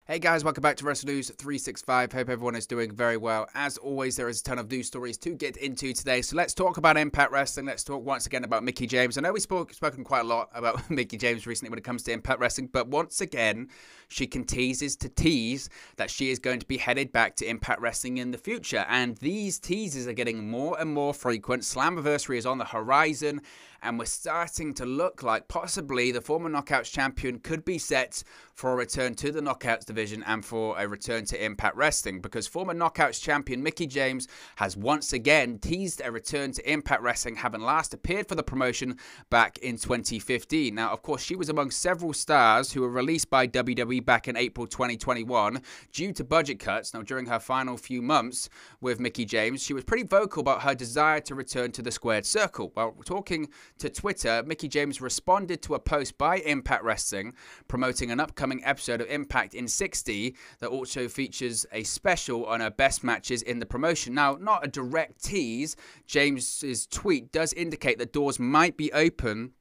Hey guys, welcome back to Wrestle News 365. Hope everyone is doing very well. As always, there is a ton of news stories to get into today. So let's talk about Impact Wrestling. Let's talk once again about Mickie James. I know we've spoken quite a lot about Mickie James recently when it comes to Impact Wrestling, but once again, she continues to tease that she is going to be headed back to Impact Wrestling in the future. And these teases are getting more and more frequent. Slammiversary is on the horizon, and we're starting to look like possibly the former Knockouts champion could be set for a return to the Knockouts division and for a return to Impact Wrestling, because former Knockouts champion Mickie James has once again teased a return to Impact Wrestling, having last appeared for the promotion back in 2015. Now, of course, she was among several stars who were released by WWE back in April 2021 due to budget cuts. Now, during her final few months with Mickie James, she was pretty vocal about her desire to return to the squared circle. While talking to Twitter, Mickie James responded to a post by Impact Wrestling promoting an upcoming episode of Impact in 60 that also features a special on her best matches in the promotion. Now, not a direct tease, James's tweet does indicate that doors might be open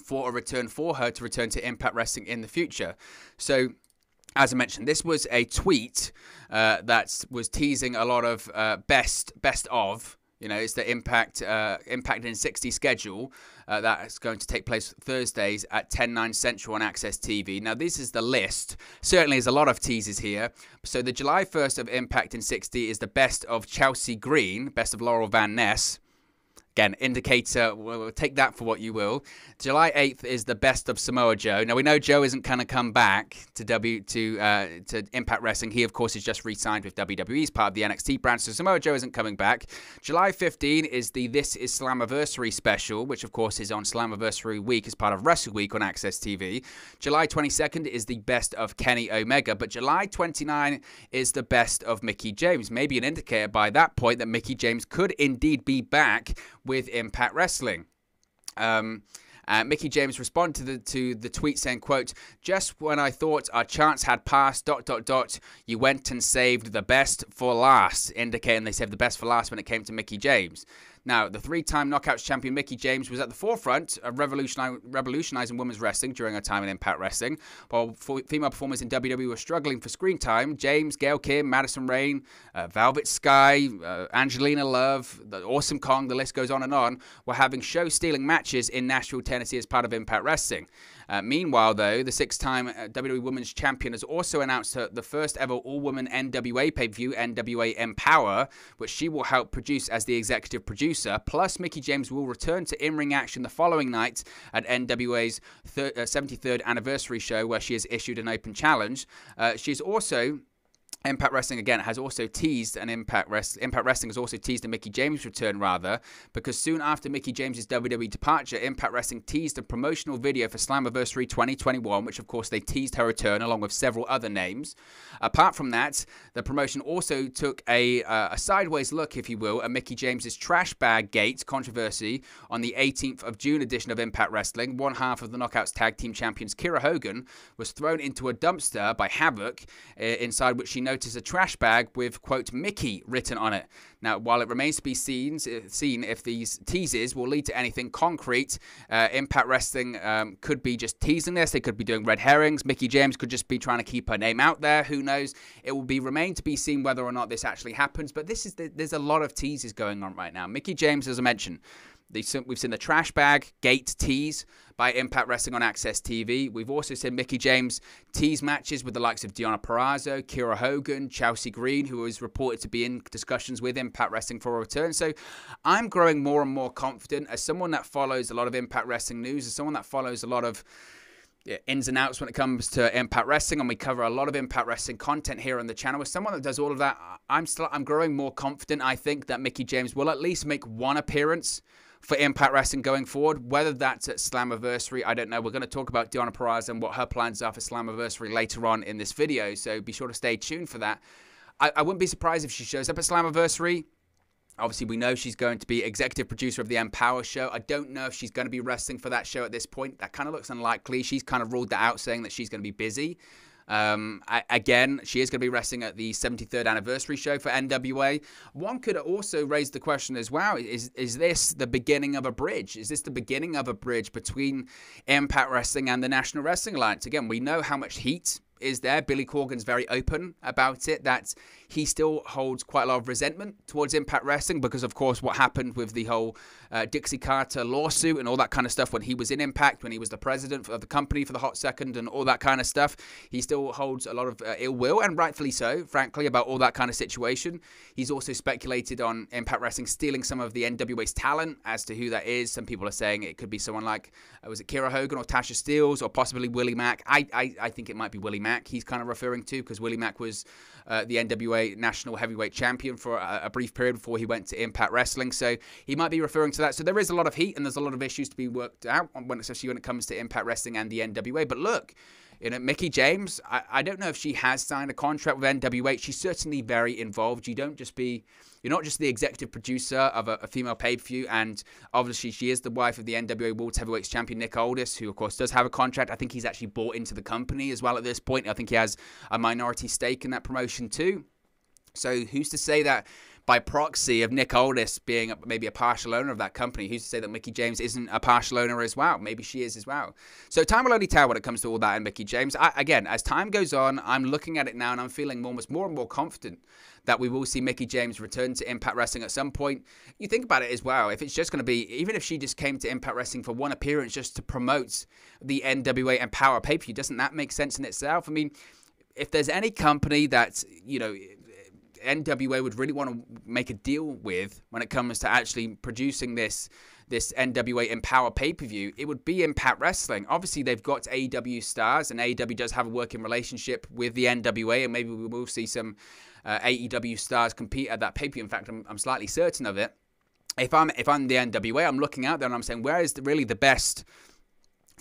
for a return for her to return to Impact Wrestling in the future. So, as I mentioned, this was a tweet that was teasing a lot of best of. You know, it's the Impact in 60 schedule that's going to take place Thursdays at 10/9 Central on Access TV. Now, this is the list. Certainly, there's a lot of teases here. So, the July 1st of Impact in 60 is the best of Chelsea Green, best of Laurel Van Ness. Again, indicator, we'll take that for what you will. July 8th is the best of Samoa Joe. Now, we know Joe isn't going to come back to Impact Wrestling. He, of course, is just re-signed with WWE. He's part of the NXT brand, so Samoa Joe isn't coming back. July 15 is the This Is Slammiversary special, which, of course, is on Slammiversary week as part of Wrestle Week on Access TV. July 22nd is the best of Kenny Omega, but July 29 is the best of Mickie James. Maybe an indicator by that point that Mickie James could indeed be back with Impact Wrestling. Mickie James responded to the tweet saying, quote, "Just when I thought our chance had passed, ... you went and saved the best for last," indicating they saved the best for last when it came to Mickie James. Now, the three-time Knockouts champion Mickie James was at the forefront of revolutionizing women's wrestling during her time in Impact Wrestling. While female performers in WWE were struggling for screen time, James, Gail Kim, Madison Rayne, Velvet Sky, Angelina Love, the Awesome Kong, the list goes on, were having show-stealing matches in Nashville, Tennessee as part of Impact Wrestling. Meanwhile, though, the six-time WWE Women's Champion has also announced the first ever all-woman NWA pay-per-view, NWA Empower, which she will help produce as the executive producer. Plus, Mickie James will return to in-ring action the following night at NWA's 73rd anniversary show, where she has issued an open challenge. She's also... Impact Wrestling, again, has also teased, and Impact Wrestling has also teased a Mickie James return, because soon after Mickie James' WWE departure, Impact Wrestling teased a promotional video for Slammiversary 2021, which, of course, they teased her return along with several other names. Apart from that, the promotion also took a sideways look, if you will, at Mickie James' trash bag gate controversy on the 18th of June edition of Impact Wrestling. One half of the Knockouts Tag Team Champions, Kira Hogan, was thrown into a dumpster by Havoc, inside which she noticed a trash bag with, quote, Mickie written on it. Now, while it remains to be seen if these teases will lead to anything concrete, Impact Wrestling could be just teasing this. They could be doing red herrings. Mickie James could just be trying to keep her name out there. Who knows? It will remain to be seen whether or not this actually happens. But there's a lot of teases going on right now. Mickie James, as I mentioned, we've seen the trash bag gate tease by Impact Wrestling on Access TV. We've also seen Mickie James tease matches with the likes of Deonna Purrazzo, Kira Hogan, Chelsea Green, who is reported to be in discussions with Impact Wrestling for a return. So I'm growing more and more confident as someone that follows a lot of Impact Wrestling news, as someone that follows a lot of ins and outs when it comes to Impact Wrestling, and we cover a lot of Impact Wrestling content here on the channel. As someone that does all of that, I'm growing more confident. I think that Mickie James will at least make one appearance for Impact Wrestling going forward, whether that's at Slammiversary, I don't know. We're going to talk about Deonna Purrazzo and what her plans are for Slammiversary later on in this video, so be sure to stay tuned for that. I wouldn't be surprised if she shows up at Slammiversary. Obviously, we know she's going to be executive producer of the Empower show. I don't know if she's going to be wrestling for that show at this point. That kind of looks unlikely. She's kind of ruled that out, saying that she's going to be busy. Again, she is going to be wrestling at the 73rd anniversary show for NWA. One could also raise the question as well, is this the beginning of a bridge? Is this the beginning of a bridge between Impact Wrestling and the National Wrestling Alliance? Again, we know how much heat is there. Billy Corgan's very open about it, that he still holds quite a lot of resentment towards Impact Wrestling because, of course, what happened with the whole Dixie Carter lawsuit and all that kind of stuff when he was in Impact, when he was the president of the company for the hot second and all that kind of stuff. He still holds a lot of ill will, and rightfully so, frankly, about all that kind of situation. He's also speculated on Impact Wrestling stealing some of the NWA's talent. As to who that is, some people are saying it could be someone like, was it Kira Hogan or Tasha Steelz or possibly Willie Mack? I think it might be Willie Mack he's kind of referring to, because Willie Mack was the NWA National Heavyweight Champion for a brief period before he went to Impact Wrestling. So he might be referring to that. So there is a lot of heat and there's a lot of issues to be worked out, especially when it comes to Impact Wrestling and the NWA. But look, Mickie James, I don't know if she has signed a contract with NWA. She's certainly very involved. You're not just the executive producer of a female pay-per-view, and obviously she is the wife of the NWA World Heavyweights Champion Nick Aldis, who of course does have a contract. I think he's actually bought into the company as well at this point. I think he has a minority stake in that promotion too. So who's to say that by proxy of Nick Aldis being maybe a partial owner of that company, who's to say that Mickie James isn't a partial owner as well? Maybe she is as well. So time will only tell when it comes to all that and Mickie James. Again, as time goes on, I'm looking at it now and I'm feeling almost more and more confident that we will see Mickie James return to Impact Wrestling at some point. You think about it as well, if it's just going to be, even if she just came to Impact Wrestling for one appearance just to promote the NWA Empower pay-per-view, doesn't that make sense in itself? I mean, if there's any company that, NWA would really want to make a deal with when it comes to actually producing this NWA Empower pay-per-view, it would be Impact Wrestling. Obviously, they've got AEW stars, and AEW does have a working relationship with the NWA, and maybe we will see some AEW stars compete at that pay-per-view. In fact, I'm slightly certain of it. If I'm the NWA, I'm looking out there and I'm saying, where is really the best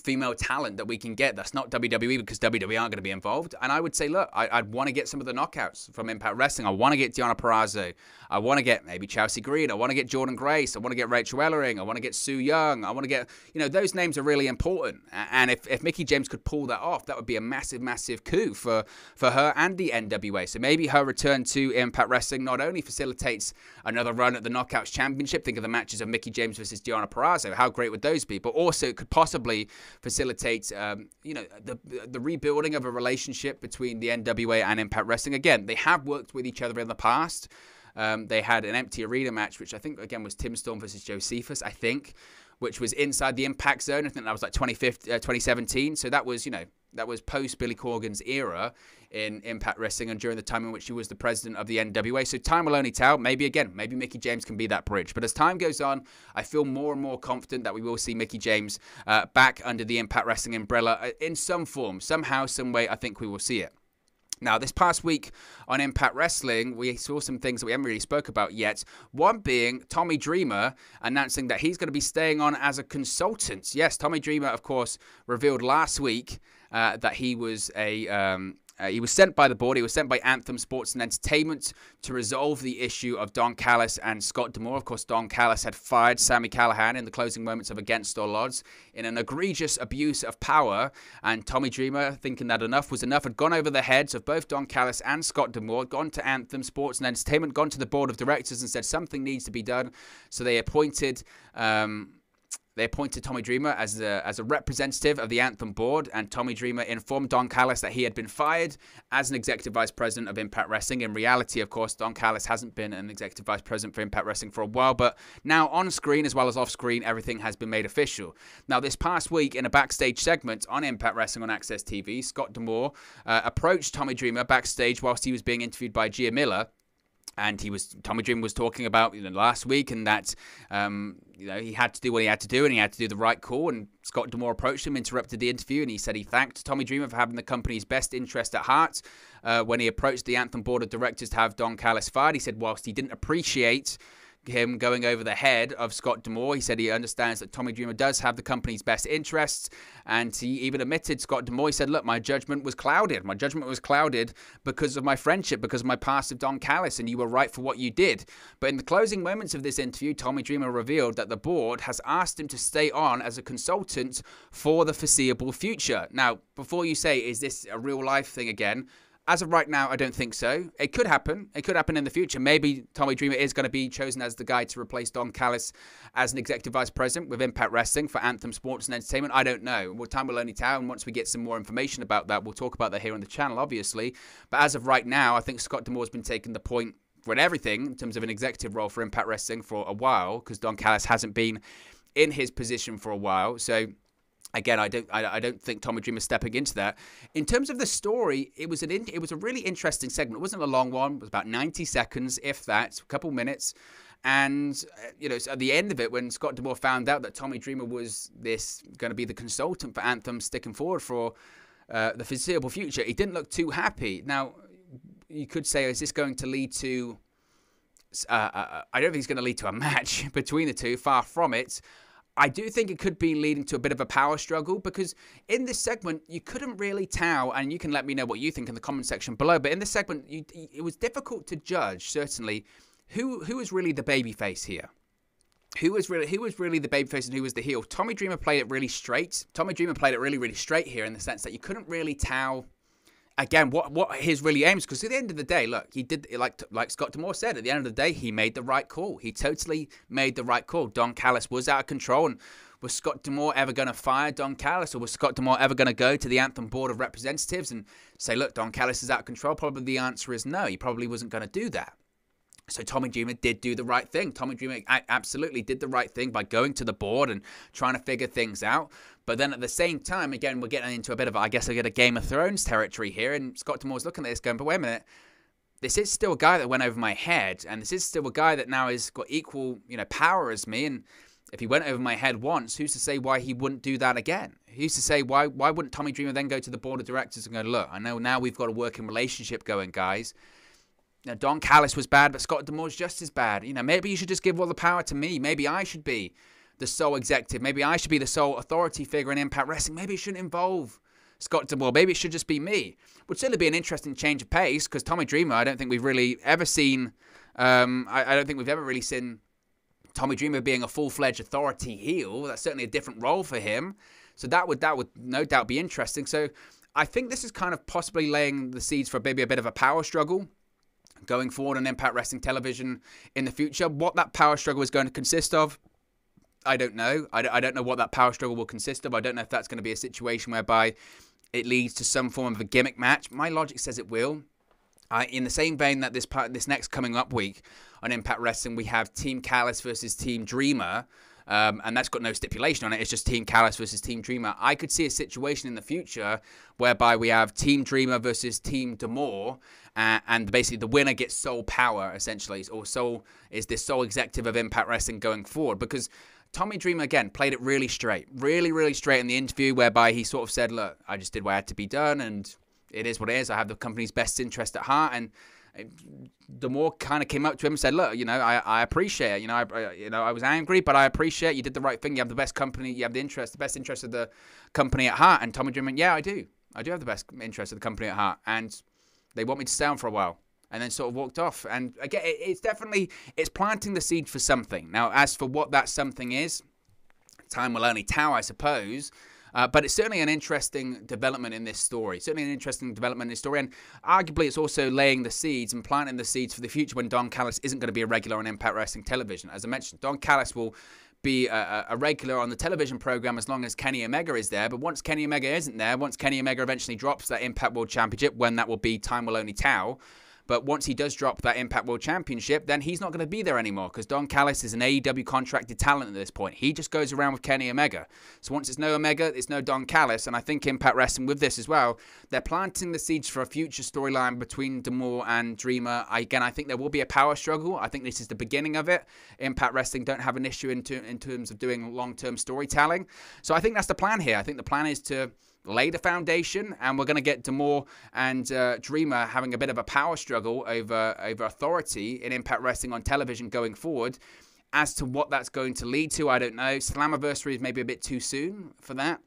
female talent that we can get that's not WWE, because WWE aren't going to be involved? And I would say, look, I'd want to get some of the knockouts from Impact Wrestling. I want to get Deonna Purrazzo. I want to get maybe Chelsea Green. I want to get Jordan Grace. I want to get Rachel Ellering. I want to get Sue Young. I want to get, those names are really important. And if Mickie James could pull that off, that would be a massive, massive coup for her and the NWA. So maybe her return to Impact Wrestling not only facilitates another run at the Knockouts Championship, think of the matches of Mickie James versus Deonna Purrazzo, how great would those be? But also it could possibly facilitate, the rebuilding of a relationship between the NWA and Impact Wrestling. Again, they have worked with each other in the past. They had an empty arena match, which I think, again, was Tim Storm versus Josephus, I think, which was inside the Impact Zone. I think that was like 2017. So that was, that was post Billy Corgan's era in Impact Wrestling and during the time in which she was the president of the NWA. So time will only tell. Maybe Mickie James can be that bridge. But as time goes on, I feel more and more confident that we will see Mickie James back under the Impact Wrestling umbrella in some form, somehow, some way. I think we will see it. Now, this past week on Impact Wrestling, we saw some things that we haven't really spoke about yet. One being Tommy Dreamer announcing that he's going to be staying on as a consultant. Yes, Tommy Dreamer, of course, revealed last week that he was he was sent by the board. He was sent by Anthem Sports and Entertainment to resolve the issue of Don Callis and Scott D'Amore. Of course, Don Callis had fired Sami Callihan in the closing moments of Against All Odds in an egregious abuse of power. And Tommy Dreamer, thinking that enough was enough, had gone over the heads of both Don Callis and Scott D'Amore, gone to Anthem Sports and Entertainment, gone to the board of directors and said something needs to be done. So they appointed Tommy Dreamer as a representative of the Anthem board, and Tommy Dreamer informed Don Callis that he had been fired as an executive vice president of Impact Wrestling. In reality, of course, Don Callis hasn't been an executive vice president for Impact Wrestling for a while, but now on screen as well as off screen, everything has been made official. Now, this past week, in a backstage segment on Impact Wrestling on Access TV, Scott D'Amore approached Tommy Dreamer backstage whilst he was being interviewed by Gia Miller. And Tommy Dreamer was talking about last week, and that he had to do what he had to do, and he had to do the right call. And Scott D'Amore approached him, interrupted the interview, and he said he thanked Tommy Dreamer for having the company's best interest at heart. When he approached the Anthem board of directors to have Don Callis fired, he said whilst he didn't appreciate him going over the head of Scott D'Amore, he said he understands that Tommy Dreamer does have the company's best interests, and he even admitted, Scott D'Amore, he said, look, my judgment was clouded. My judgment was clouded because of my friendship, because of my past with Don Callis, and you were right for what you did. But in the closing moments of this interview, Tommy Dreamer revealed that the board has asked him to stay on as a consultant for the foreseeable future. Now, before you say, is this a real life thing again? As of right now, I don't think so. It could happen. It could happen in the future. Maybe Tommy Dreamer is going to be chosen as the guy to replace Don Callis as an executive vice president with Impact Wrestling for Anthem Sports and Entertainment. I don't know. Well, time will only tell, and once we get some more information about that, we'll talk about that here on the channel, obviously. But as of right now, I think Scott D'Amore's been taking the point for everything in terms of an executive role for Impact Wrestling for a while, because Don Callis hasn't been in his position for a while. So again, I don't think Tommy Dreamer's stepping into that. In terms of the story, it was a really interesting segment. It wasn't a long one. It was about 90 seconds, if that, a couple minutes. And, you know, so at the end of it, when Scott D'Amore found out that Tommy Dreamer was going to be the consultant for Anthem sticking forward for the foreseeable future, he didn't look too happy. Now, you could say, is this going to lead to... I don't think it's going to lead to a match between the two. Far from it. I do think it could be leading to a bit of a power struggle, because in this segment, you couldn't really tell, and you can let me know what you think in the comment section below, but in this segment, it was difficult to judge, certainly, who was really the babyface here. Who was really the babyface and who was the heel? Tommy Dreamer played it really straight. Tommy Dreamer played it really straight here, in the sense that you couldn't really tell, again, what his really aims, because at the end of the day, look, he did, like Scott D'Amore said, at the end of the day, he made the right call. He totally made the right call. Don Callis was out of control, and was Scott D'Amore ever going to fire Don Callis, or was Scott D'Amore ever going to go to the Anthem Board of Representatives and say, look, Don Callis is out of control? Probably the answer is no. He probably wasn't going to do that. So Tommy Dreamer did do the right thing. Tommy Dreamer absolutely did the right thing by going to the board and trying to figure things out. But then at the same time, again, we're getting into a bit of, I guess I get a Game of Thrones territory here. And Scott D'Amore's looking at this going, but wait a minute. This is still a guy that went over my head. And this is still a guy that now has got equal, you know, power as me. And if he went over my head once, who's to say why he wouldn't do that again? Who's to say why wouldn't Tommy Dreamer then go to the board of directors and go, look, I know now we've got a working relationship going, guys. You know, Don Callis was bad, but Scott D'Amore's just as bad. You know, maybe you should just give all the power to me. Maybe I should be the sole executive. Maybe I should be the sole authority figure in Impact Wrestling. Maybe it shouldn't involve Scott D'Amore. Maybe it should just be me. Would certainly be an interesting change of pace, because Tommy Dreamer, I don't think we've really ever seen, I don't think we've ever really seen Tommy Dreamer being a full-fledged authority heel. That's certainly a different role for him. So that would no doubt be interesting. So I think this is kind of possibly laying the seeds for maybe a bit of a power struggle going forward on Impact Wrestling Television in the future. What that power struggle is going to consist of, I don't know. I don't know what that power struggle will consist of. I don't know if that's going to be a situation whereby it leads to some form of a gimmick match. My logic says it will. In the same vein that this next coming up week on Impact Wrestling, we have Team Callis versus Team Dreamer. And that's got no stipulation on it. It's just Team Callis versus Team Dreamer. I could see a situation in the future whereby we have Team Dreamer versus Team D'Amore, and basically the winner gets sole power, essentially, or is this sole executive of Impact Wrestling going forward. Because Tommy Dreamer, again, played it really straight, really straight in the interview, whereby he sort of said, look, I just did what had to be done, and it is what it is. I have the company's best interest at heart, and D'Amore kind of came up to him and said, look, you know, I appreciate it. You know, I was angry, but I appreciate you did the right thing. You have the best company. You have the best interest of the company at heart. And Tommy Dreamer went, yeah, I do. I do have the best interest of the company at heart. And they want me to stay on for a while. And then sort of walked off. And again, it's planting the seed for something. Now, as for what that something is, time will only tell, I suppose. But it's certainly an interesting development in this story. Certainly an interesting development in this story. And arguably, it's also laying the seeds and planting the seeds for the future when Don Callis isn't going to be a regular on Impact Wrestling Television. As I mentioned, Don Callis will be a regular on the television program as long as Kenny Omega is there. But once Kenny Omega isn't there, once Kenny Omega eventually drops that Impact World Championship, when that will be, time will only tell. But once he does drop that Impact World Championship, then he's not going to be there anymore, because Don Callis is an AEW contracted talent at this point. He just goes around with Kenny Omega. So once it's no Omega, it's no Don Callis. And I think Impact Wrestling with this as well, they're planting the seeds for a future storyline between D'Amore and Dreamer. Again, I think there will be a power struggle. I think this is the beginning of it. Impact Wrestling don't have an issue in terms of doing long-term storytelling. So I think that's the plan here. I think the plan is to lay the foundation, and we're going to get D'Amore and Dreamer having a bit of a power struggle over authority in Impact Wrestling on television going forward. As to what that's going to lead to, I don't know. Slammiversary is maybe a bit too soon for that.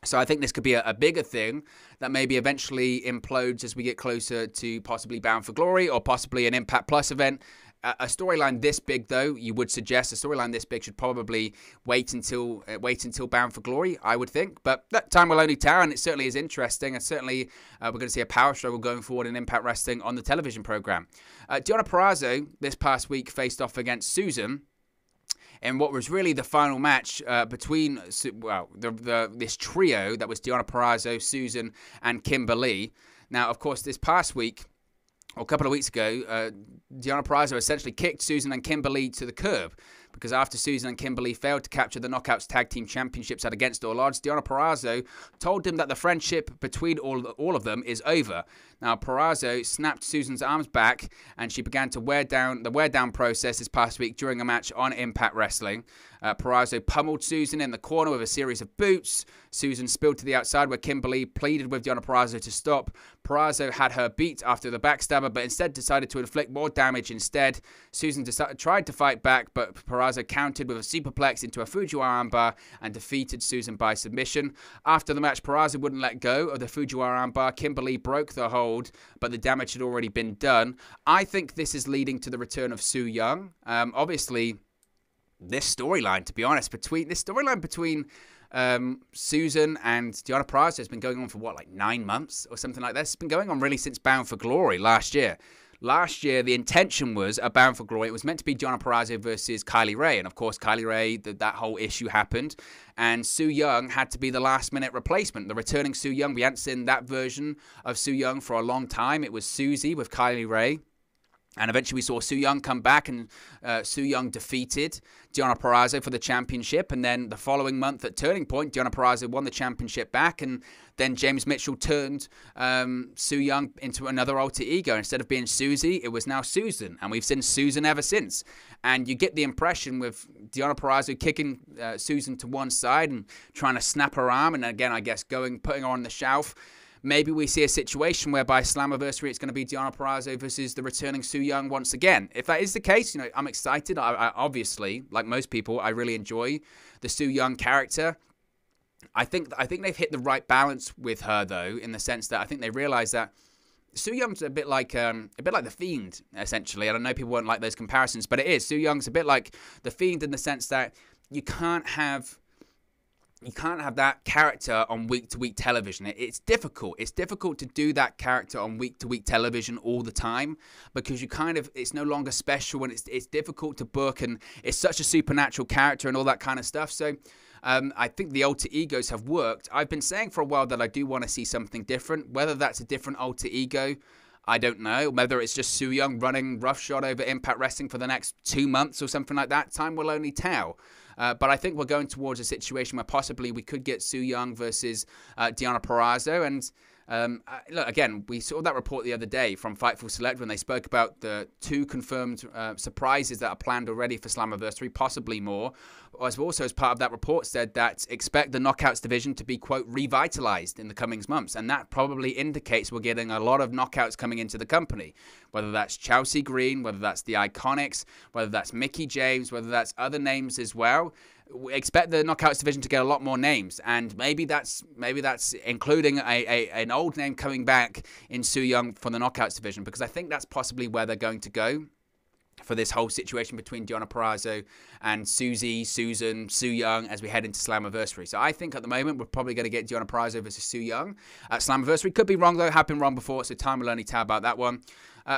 So I think this could be a bigger thing that maybe eventually implodes as we get closer to possibly Bound for Glory or possibly an Impact Plus event. A storyline this big, though, you would suggest a storyline this big should probably wait until Bound for Glory, I would think. But that time will only tell, and it certainly is interesting. And certainly we're going to see a power struggle going forward in Impact Wrestling on the television program. Deonna Purrazzo this past week faced off against Susan in what was really the final match between, this trio that was Deonna Purrazzo, Susan, and Kimber Lee. Now, of course, this past week, or a couple of weeks ago, Deonna Purrazzo essentially kicked Susan and Kimber Lee to the curb, because after Susan and Kimber Lee failed to capture the Knockouts Tag Team Championships at Against All Odds, Deonna Purrazzo told them that the friendship between all of them is over. Now, Purrazzo snapped Susan's arms back, and she began to wear down process this past week during a match on Impact Wrestling. Purrazzo pummeled Susan in the corner with a series of boots. Susan spilled to the outside where Kimber Lee pleaded with Deonna Purrazzo to stop. Purrazzo had her beat after the backstabber, but instead decided to inflict more damage instead. Susan tried to fight back, but Purrazzo countered with a superplex into a Fujiwara armbar and defeated Susan by submission. After the match, Purrazzo wouldn't let go of the Fujiwara armbar. Kimber Lee broke the hold, but the damage had already been done. I think this is leading to the return of Su Yung. Obviously, this storyline, to be honest, between Susan and Deonna Purrazzo has been going on for, 9 months or something like that. It's been going on really since Bound for Glory last year. Last year, the intention was at Bound for Glory, it was meant to be Deonna Purrazzo versus Kylie Rae. And of course, Kylie Rae, that whole issue happened. And Su Yung had to be the last-minute replacement. The returning Su Yung, we hadn't seen that version of Su Yung for a long time. It was Susie with Kylie Rae. And eventually we saw Su Yung come back, and Su Yung defeated Deonna Purrazzo for the championship. And then the following month at Turning Point, Deonna Purrazzo won the championship back. And then James Mitchell turned Su Yung into another alter ego. Instead of being Susie, it was now Susan. And we've seen Susan ever since. And you get the impression with Deonna Purrazzo kicking Susan to one side and trying to snap her arm. And again, I guess putting her on the shelf. Maybe we see a situation whereby Slammiversary, it's going to be Deonna Purrazzo versus the returning Su Yung once again. If that is the case, I'm excited. I obviously, like most people, I really enjoy the Su Yung character. I think they've hit the right balance with her, though, in the sense that I think they realize that Su Young's a bit like the Fiend, essentially. And I know people won't like those comparisons, but it is. Su Young's a bit like the Fiend in the sense that you can't have that character on week-to-week television. It's difficult. It's difficult to do that character on week-to-week television all the time, because it's no longer special, and it's difficult to book, and it's such a supernatural character and all that kind of stuff. So I think the alter egos have worked. I've been saying for a while that I do want to see something different. Whether that's a different alter ego, I don't know. Whether it's just Su Yung running roughshod over Impact Wrestling for the next 2 months or something like that, time will only tell. But I think we're going towards a situation where possibly we could get Su Yung versus Deonna Purrazzo. And look, again, we saw that report the other day from Fightful Select when they spoke about the 2 confirmed surprises that are planned already for Slammiversary, possibly more. Also, as part of that report, said that expect the Knockouts division to be, quote, revitalized in the coming months. And that probably indicates we're getting a lot of knockouts coming into the company, whether that's Chelsea Green, whether that's the Iconics, whether that's Mickie James, whether that's other names as well. We expect the Knockouts division to get a lot more names, and maybe that's including an old name coming back in Su Yung for the Knockouts division, because I think that's possibly where they're going to go for this whole situation between Deonna Purrazzo and Susan, Su Yung as we head into Slammiversary. So I think at the moment we're probably going to get Deonna Purrazzo versus Su Yung at Slammiversary. Could be wrong though, have been wrong before, so time will only tell about that one.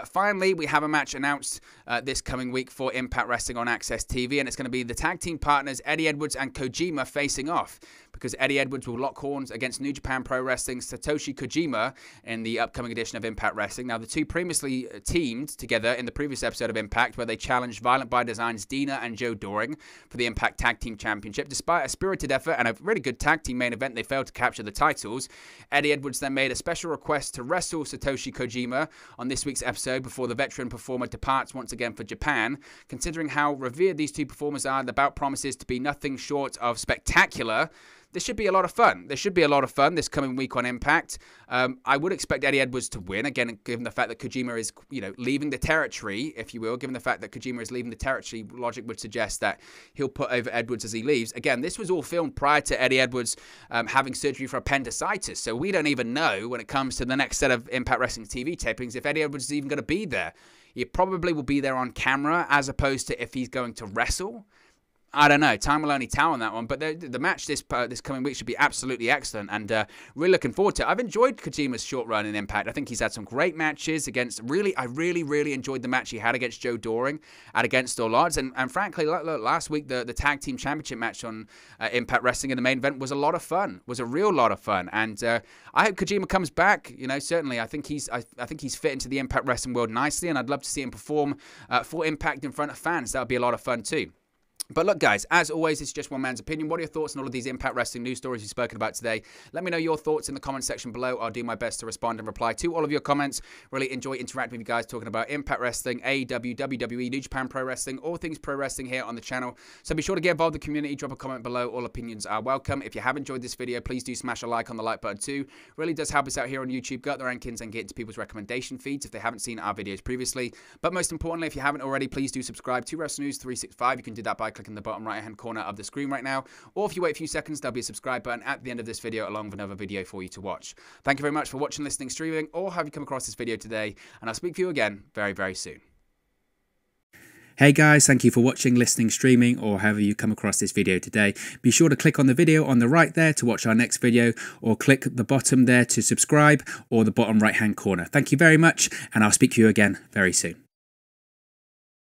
Finally, we have a match announced this coming week for Impact Wrestling on Access TV, and it's going to be the tag team partners Eddie Edwards and Kojima facing off, because Eddie Edwards will lock horns against New Japan Pro Wrestling's Satoshi Kojima in the upcoming edition of Impact Wrestling. Now, the two previously teamed together in the previous episode of Impact, where they challenged Violent by Design's Dina and Joe Doring for the Impact Tag Team Championship. Despite a spirited effort and a really good tag team main event, they failed to capture the titles. Eddie Edwards then made a special request to wrestle Satoshi Kojima on this week's episode before the veteran performer departs once again for Japan. Considering how revered these two performers are, the bout promises to be nothing short of spectacular. this should be a lot of fun. This should be a lot of fun this coming week on Impact. I would expect Eddie Edwards to win, again, given the fact that Kojima is, leaving the territory, if you will. Given the fact that Kojima is leaving the territory, logic would suggest that he'll put over Edwards as he leaves. Again, this was all filmed prior to Eddie Edwards having surgery for appendicitis, so we don't even know when it comes to the next set of Impact Wrestling TV tapings if Eddie Edwards is even going to be there. He probably will be there on camera as opposed to if he's going to wrestle. I don't know. Time will only tell on that one. But the match this coming week should be absolutely excellent, and really looking forward to it. I've enjoyed Kojima's short run in Impact. I think he's had some great matches against. I really enjoyed the match he had against Joe Doring at Against All Odds. And frankly, look, last week the Tag Team Championship match on Impact Wrestling in the main event was a lot of fun. Was a real lot of fun. And I hope Kojima comes back. Certainly, I think he's fit into the Impact Wrestling world nicely, and I'd love to see him perform for Impact in front of fans. That would be a lot of fun too. But look, guys, as always, it's just one man's opinion. What are your thoughts on all of these Impact Wrestling news stories we've spoken about today? Let me know your thoughts in the comment section below. I'll do my best to respond and reply to all of your comments. Really enjoy interacting with you guys, talking about Impact Wrestling, AEW, WWE, New Japan Pro Wrestling, all things pro wrestling here on the channel. So be sure to get involved in the community. Drop a comment below. All opinions are welcome. If you have enjoyed this video, please do smash a like on the like button too. Really does help us out here on YouTube, get the rankings, and get into people's recommendation feeds if they haven't seen our videos previously. But most importantly, if you haven't already, please do subscribe to Wrestle News 365. You can do that by clicking the bottom right-hand corner of the screen right now, or if you wait a few seconds, there'll be a subscribe button at the end of this video along with another video for you to watch. Thank you very much for watching, listening, streaming, or have you come across this video today, and I'll speak to you again very soon. Hey guys, thank you for watching, listening, streaming, or however you come across this video today. Be sure to click on the video on the right there to watch our next video, or click the bottom there to subscribe, or the bottom right hand corner. Thank you very much, and I'll speak to you again very soon.